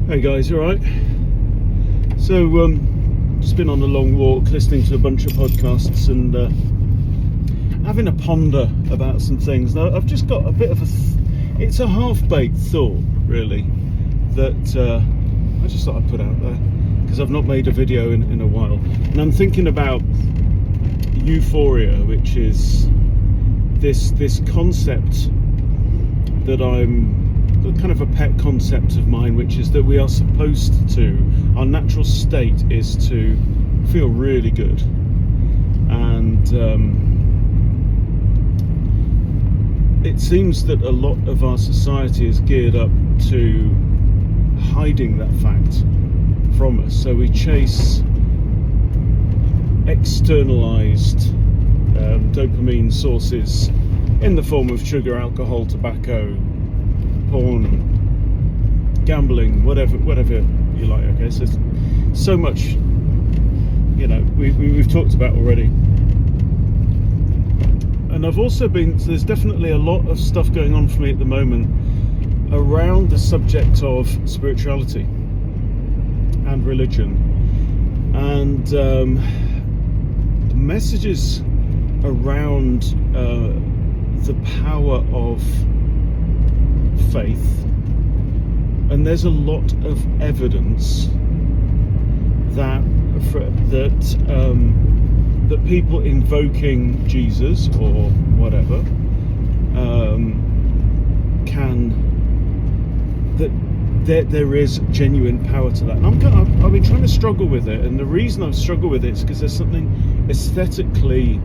Hey guys, you alright? So, just been on a long walk, listening to a bunch of podcasts and having a ponder about some things. Now, I've just got a bit of it's a half-baked thought, really, that I just thought I'd put out there, because I've not made a video in a while. And I'm thinking about Youphoria, which is this concept that kind of a pet concept of mine, which is that we are supposed to, our natural state is to feel really good, and it seems that a lot of our society is geared up to hiding that fact from us, so we chase externalized dopamine sources in the form of sugar, alcohol, tobacco, porn, gambling, whatever you like. Okay, so much, we've talked about already. And I've also there's definitely a lot of stuff going on for me at the moment around the subject of spirituality and religion, and messages around the power of faith. And there's a lot of evidence that people invoking Jesus or whatever there is genuine power to that. And I've been trying to struggle with it, and the reason I've struggled with it is because there's something aesthetically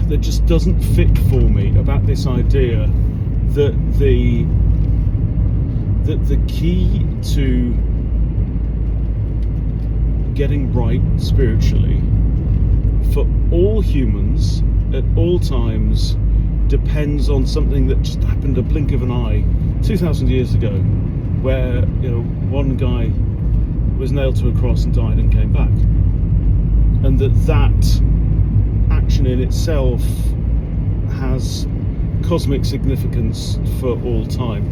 that just doesn't fit for me about this idea that the key to getting right spiritually for all humans at all times depends on something that just happened a blink of an eye 2,000 years ago, where one guy was nailed to a cross and died and came back, and that action in itself has cosmic significance for all time.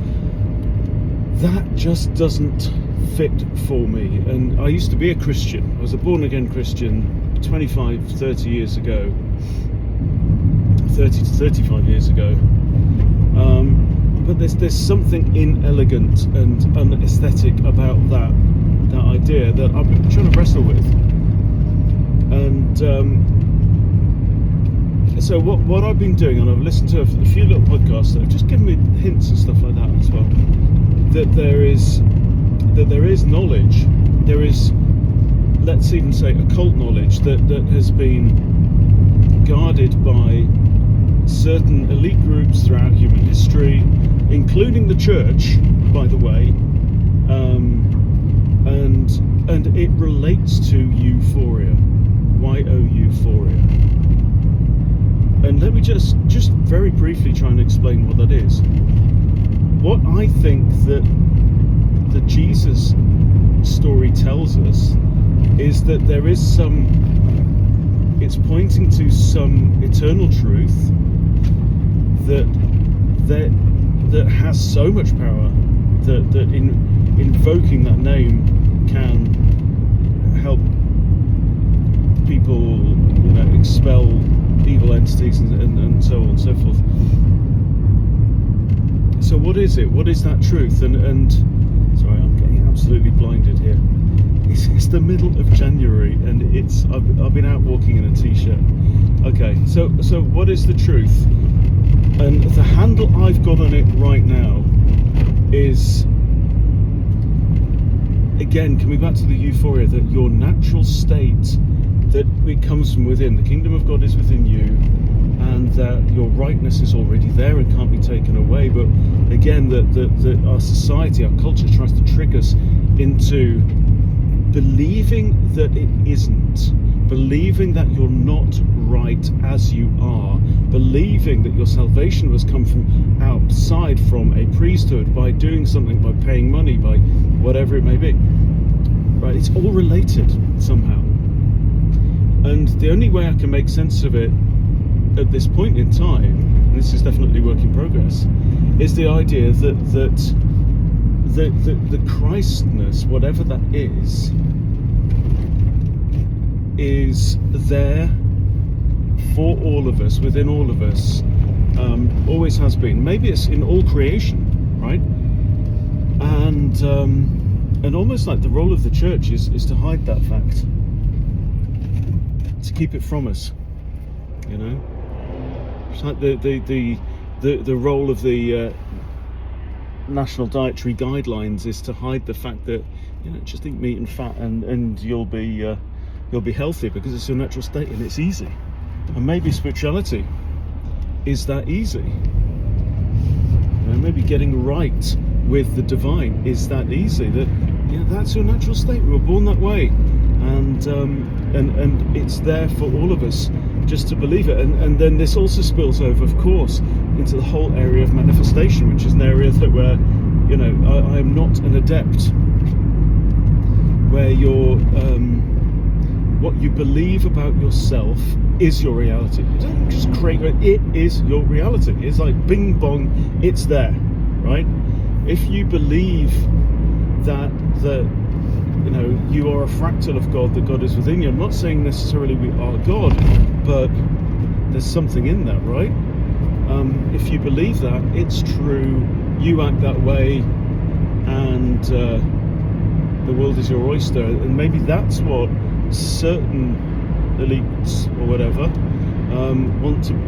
That just doesn't fit for me. And I used to be a Christian. I was a born-again Christian 30 years ago, 30 to 35 years ago. But there's something inelegant and unaesthetic about that idea that I've been trying to wrestle with. And so what I've been doing, and I've listened to a few little podcasts that have just given me hints and stuff like that as well, that there is knowledge, there is, let's even say, occult knowledge that has been guarded by certain elite groups throughout human history, including the church, by the way, and it relates to Youphoria, Youphoria. And let me just very briefly try and explain what that is. What I think that the Jesus story tells us is that there is it's pointing to some eternal truth that has so much power that in invoking that name can help people expel evil entities and so on and so forth. So what is it? What is that truth? And sorry, I'm getting absolutely blinded here. It's the middle of January, and I've been out walking in a t-shirt. Okay, so what is the truth? And the handle I've got on it right now is, again, coming back to the Youphoria, that your natural state, that it comes from within. The kingdom of God is within you, and that your rightness is already there and can't be taken away. But again, that our society, our culture tries to trick us into believing that it isn't, believing that you're not right as you are, believing that your salvation was come from outside, from a priesthood, by doing something, by paying money, by whatever it may be. Right? It's all related somehow. And the only way I can make sense of it at this point in time, and this is definitely work in progress, is the idea that the Christness, whatever that is there for all of us, within all of us, always has been. Maybe it's in all creation, right? And almost like the role of the church is to hide that fact, to keep it from us, you know. It's like the role of the national dietary guidelines is to hide the fact that, you know, just eat meat and fat and you'll be healthy because it's your natural state and it's easy. And maybe spirituality is that easy. You know, maybe getting right with the divine is that easy. That, you know, that's your natural state. We were born that way, and it's there for all of us just to believe it. And then this also spills over, of course, into the whole area of manifestation, which is an area that where, you know, I am not an adept, where you're what you believe about yourself is your reality. You don't just create it, it is your reality. It's like bing bong, it's there, right? If you believe that you know, you are a fractal of God, that God is within you. I'm not saying necessarily we are God, but there's something in that, right? If you believe that, it's true, you act that way, and the world is your oyster. And maybe that's what certain elites or whatever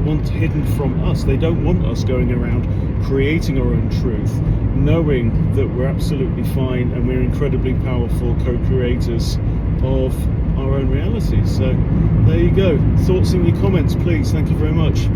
want hidden from us. They don't want us going around creating our own truth, knowing that we're absolutely fine and we're incredibly powerful co-creators of our own reality. So there you go. Thoughts in your comments, please. Thank you very much.